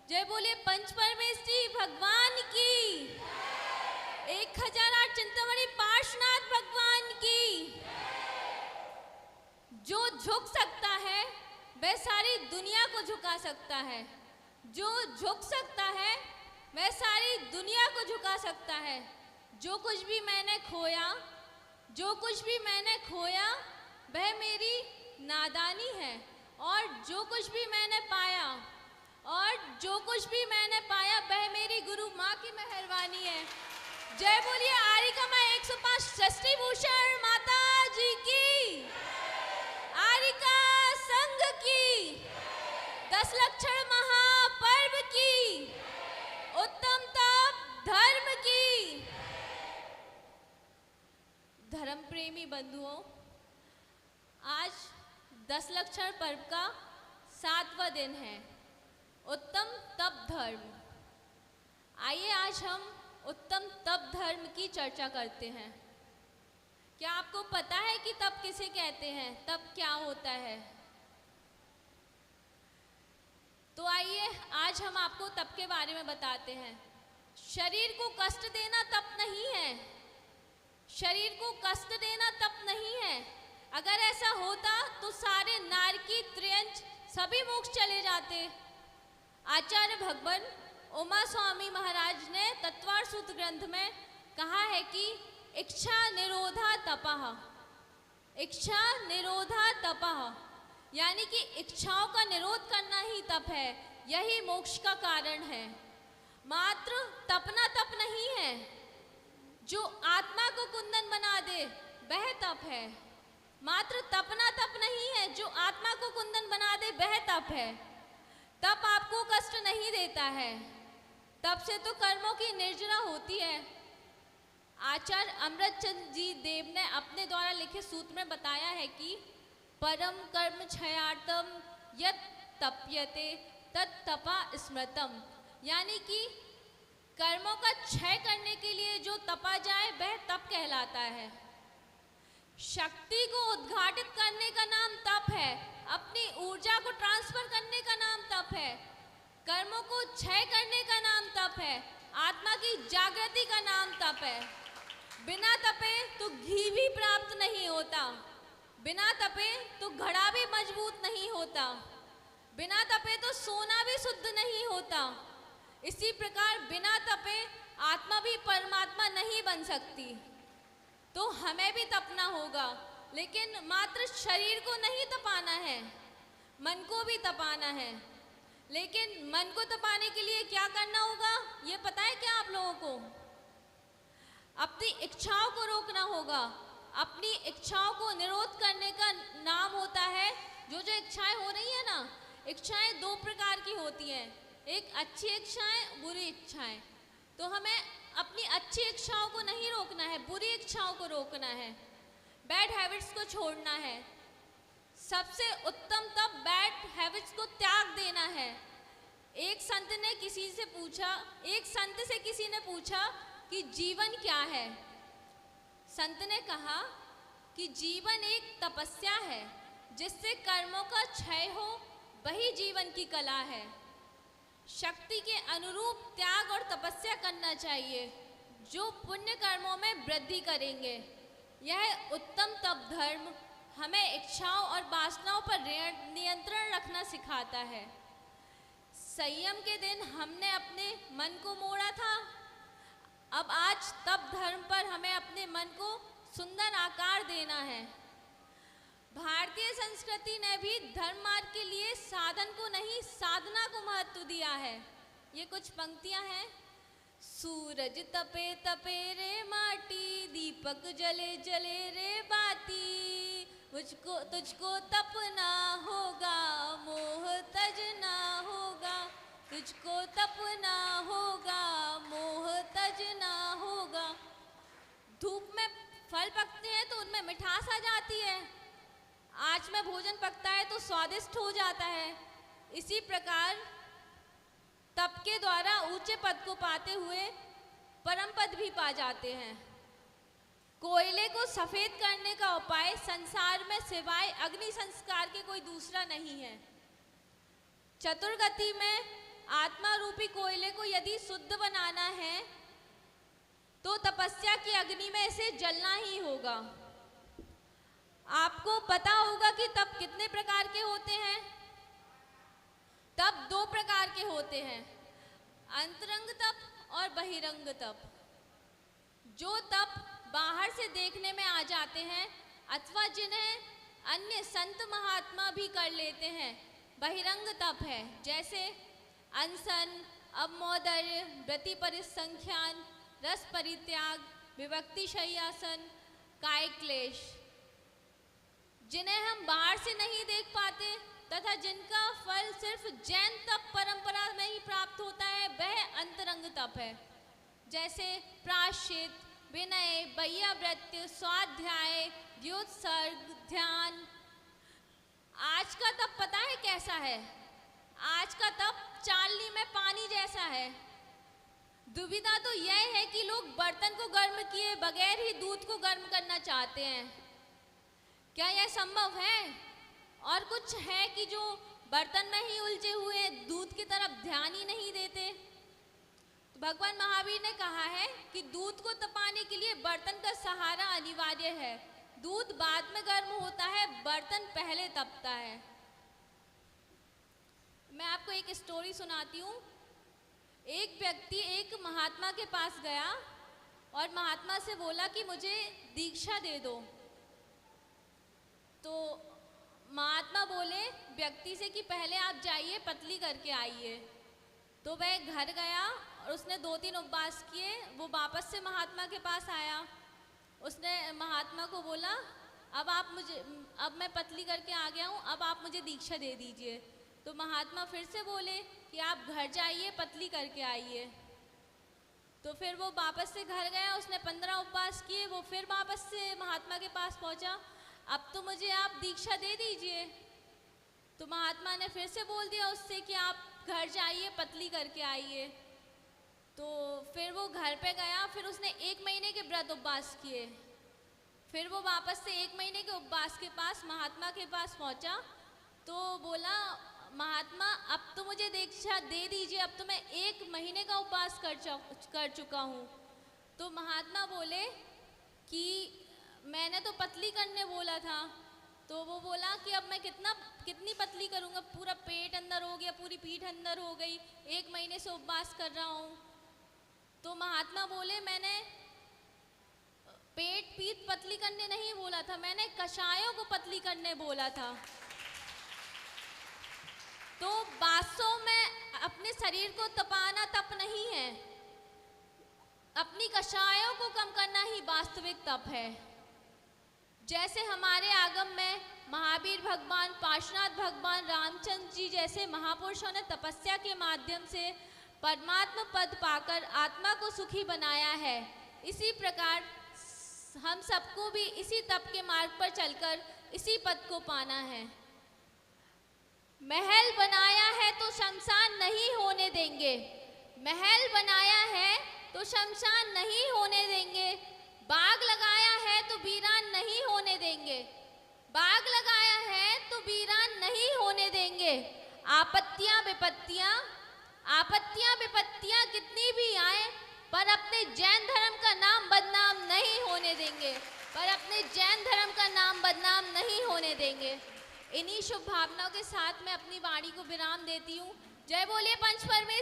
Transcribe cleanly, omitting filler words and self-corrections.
जय बोलिए पंच परमेष्ठी भगवान की, 1008 चिंतामणि पार्श्वनाथ भगवान की। जो झुक सकता है वह सारी दुनिया को झुका सकता है। जो झुक सकता है वह सारी दुनिया को झुका सकता है। जो कुछ भी मैंने खोया वह मेरी नादानी है, और जो कुछ भी मैंने पाया वह मेरी गुरु माँ की मेहरबानी है। जय बोलिए आरिका माँ 105 षष्ठी भूषण माता जी की, आरिका संघ की, 10 लक्षण महापर्व की, उत्तम तप धर्म की। धर्म प्रेमी बंधुओं, आज 10 लक्षण पर्व का 7वां दिन है, उत्तम तप धर्म। आइए आज हम उत्तम तप धर्म की चर्चा करते हैं। क्या आपको पता है कि तप किसे कहते हैं, तप क्या होता है? तो आइए आज हम आपको तप के बारे में बताते हैं। शरीर को कष्ट देना तप नहीं है। शरीर को कष्ट देना तप नहीं है। अगर ऐसा होता तो सारे नारकी त्रियंच सभी मोक्ष चले जाते। आचार्य भगवान उमा स्वामी महाराज ने तत्वार सूत्र ग्रंथ में कहा है कि इच्छा निरोधा तपः, इच्छा निरोधा तपः, यानी कि इच्छाओं का निरोध करना ही तप है। यही मोक्ष का कारण है। मात्र तपना तप नहीं है। जो आत्मा को कुंदन बना दे वह तप है। मात्र तपना तप नहीं है। जो आत्मा को कुंदन बना दे वह तप है। तप आपको कष्ट नहीं देता है। तप से तो कर्मों की निर्जरा होती है। आचार्य अमृतचंद जी देव ने अपने द्वारा लिखे सूत्र में बताया है कि परम कर्म क्षयार्थम यत् तप्यते तत् तपा स्मृतम, यानी कि कर्मों का क्षय करने के लिए जो तपा जाए वह तप कहलाता है। शक्ति को उद्घाटित करने का नाम तप है। अपनी ऊर्जा को ट्रांसफर करने का नाम तप है। कर्मों को क्षय करने का नाम तप है। आत्मा की जागृति का नाम तप है। बिना तपे तो घी भी प्राप्त नहीं होता। बिना तपे तो घड़ा भी मजबूत नहीं होता। बिना तपे तो सोना भी शुद्ध नहीं होता। इसी प्रकार बिना तपे आत्मा भी परमात्मा नहीं बन सकती। तो हमें भी तपना होगा, लेकिन मात्र शरीर को नहीं तपाना है, मन को भी तपाना है। लेकिन मन को तपाने के लिए क्या करना होगा, ये पता है क्या आप लोगों को? अपनी इच्छाओं को रोकना होगा। अपनी इच्छाओं को निरोध करने का नाम होता है, जो इच्छाएं हो रही है ना, इच्छाएं 2 प्रकार की होती हैं, एक अच्छी इच्छाएं, बुरी इच्छाएं। तो हमें अपनी अच्छी इच्छाओं को नहीं रोकना है, बुरी इच्छाओं को रोकना है, बैड हैबिट्स को छोड़ना है। सबसे उत्तम तप बैड हैबिट्स को त्याग देना है। एक संत से किसी ने पूछा कि जीवन क्या है? संत ने कहा कि जीवन एक तपस्या है, जिससे कर्मों का क्षय हो, वही जीवन की कला है। शक्ति के अनुरूप त्याग और तपस्या करना चाहिए, जो पुण्य कर्मों में वृद्धि करेंगे। यह उत्तम तप धर्म हमें इच्छाओं और वासनाओं पर नियंत्रण रखना सिखाता है। संयम के दिन हमने अपने मन को मोड़ा था। अब आज तप धर्म पर हमें अपने मन को सुंदर आकार देना है। भारतीय संस्कृति ने भी धर्म मार्ग के लिए साधन को नहीं, साधना को महत्व दिया है। ये कुछ पंक्तियां हैं। सूरज तपे तपे रे माटी, दीपक जले जले रे बाती, तुझको तपना होगा, मोह तजना होगा, तुझको तपना होगा, मोह तजना होगा। धूप में फल पकते हैं तो उनमें मिठास आ जाती है। आँच में भोजन पकता है तो स्वादिष्ट हो जाता है। इसी प्रकार तप के द्वारा ऊंचे पद को पाते हुए परम पद भी पा जाते हैं। कोयले को सफेद करने का उपाय संसार में सिवाय अग्नि संस्कार के कोई दूसरा नहीं है। चतुर्गति में आत्मा रूपी कोयले को यदि शुद्ध बनाना है तो तपस्या की अग्नि में इसे जलना ही होगा। आपको पता होगा कि तप कितने प्रकार के होते हैं? तप दो प्रकार के होते हैं, अंतरंग तप और बहिरंग तप। जो तप बाहर से देखने में आ जाते हैं अथवा जिन्हें अन्य संत महात्मा भी कर लेते हैं, बहिरंग तप है। जैसे अनशन, अवमोदर्य, व्रति परिसंख्यान, रस परित्याग, विभक्ति शय्यासन, काय क्लेश, जिन्हें हम बाहर से नहीं देख पाते तथा जिनका फल सिर्फ जैन तप परंपरा में ही प्राप्त होता है, वह अंतरंग तप है। जैसे प्रायश्चित, विनय, बय्यावृत्ति, स्वाध्याय, द्योतसर्ग, ध्यान। आज का तप पता है कैसा है? आज का तप चालनी में पानी जैसा है। दुविधा तो यह है कि लोग बर्तन को गर्म किए बगैर ही दूध को गर्म करना चाहते हैं। क्या यह संभव है? और कुछ है कि जो बर्तन में ही उलझे हुए दूध की तरफ ध्यान ही नहीं देते। तो भगवान महावीर ने कहा है कि दूध को तपाने के लिए बर्तन का सहारा अनिवार्य है। दूध बाद में गर्म होता है, बर्तन पहले तपता है। मैं आपको एक स्टोरी सुनाती हूँ। एक व्यक्ति एक महात्मा के पास गया और महात्मा से बोला कि मुझे दीक्षा दे दो। तो महात्मा बोले व्यक्ति से कि पहले आप जाइए पतली करके आइए। तो वह घर गया और उसने 2-3 उपवास किए। वो वापस से महात्मा के पास आया। उसने महात्मा को बोला अब मैं पतली करके आ गया हूँ, अब आप मुझे दीक्षा दे दीजिए। तो महात्मा फिर से बोले कि आप घर जाइए पतली करके आइए। तो फिर वो वापस से घर गया, उसने 15 उपवास किए। वो फिर वापस से महात्मा के पास पहुँचा, अब तो मुझे आप दीक्षा दे दीजिए। तो महात्मा ने फिर से बोल दिया उससे कि आप घर जाइए पतली करके आइए। तो फिर वो घर पे गया, फिर उसने 1 महीने के व्रत उपवास किए। फिर वो वापस से 1 महीने के उपवास के पास महात्मा के पास पहुंचा। तो बोला महात्मा अब तो मुझे दीक्षा दे दीजिए, अब तो मैं 1 महीने का उपवास कर चुका हूँ। तो महात्मा बोले कि मैंने तो पतली करने बोला था। तो वो बोला कि अब मैं कितनी पतली करूँगा, पूरा पेट अंदर हो गया, पूरी पीठ अंदर हो गई, 1 महीने से उपवास कर रहा हूँ। तो महात्मा बोले मैंने पेट पीठ पतली करने नहीं बोला था, मैंने कषायों को पतली करने बोला था। तो वास्तव में अपने शरीर को तपाना तप नहीं है, अपनी कषायों को कम करना ही वास्तविक तप है। जैसे हमारे आगम में महावीर भगवान, पार्श्वनाथ भगवान, रामचंद्र जी जैसे महापुरुषों ने तपस्या के माध्यम से परमात्मा पद पाकर आत्मा को सुखी बनाया है, इसी प्रकार हम सबको भी इसी तप के मार्ग पर चलकर इसी पद को पाना है। महल बनाया है तो शमशान नहीं होने देंगे, महल बनाया है तो शमशान नहीं होने देंगे। बाग लगाया है तो वीरान नहीं होने देंगे, बाग लगाया है तो वीरान नहीं होने देंगे। आपत्तियां विपत्तियां कितनी भी आए पर अपने जैन धर्म का नाम बदनाम नहीं होने देंगे, पर अपने जैन धर्म का नाम बदनाम नहीं होने देंगे। इन्हीं शुभ भावनाओं के साथ मैं अपनी वाणी को विराम देती हूँ। जय बोलिए पंच परमेश्वर।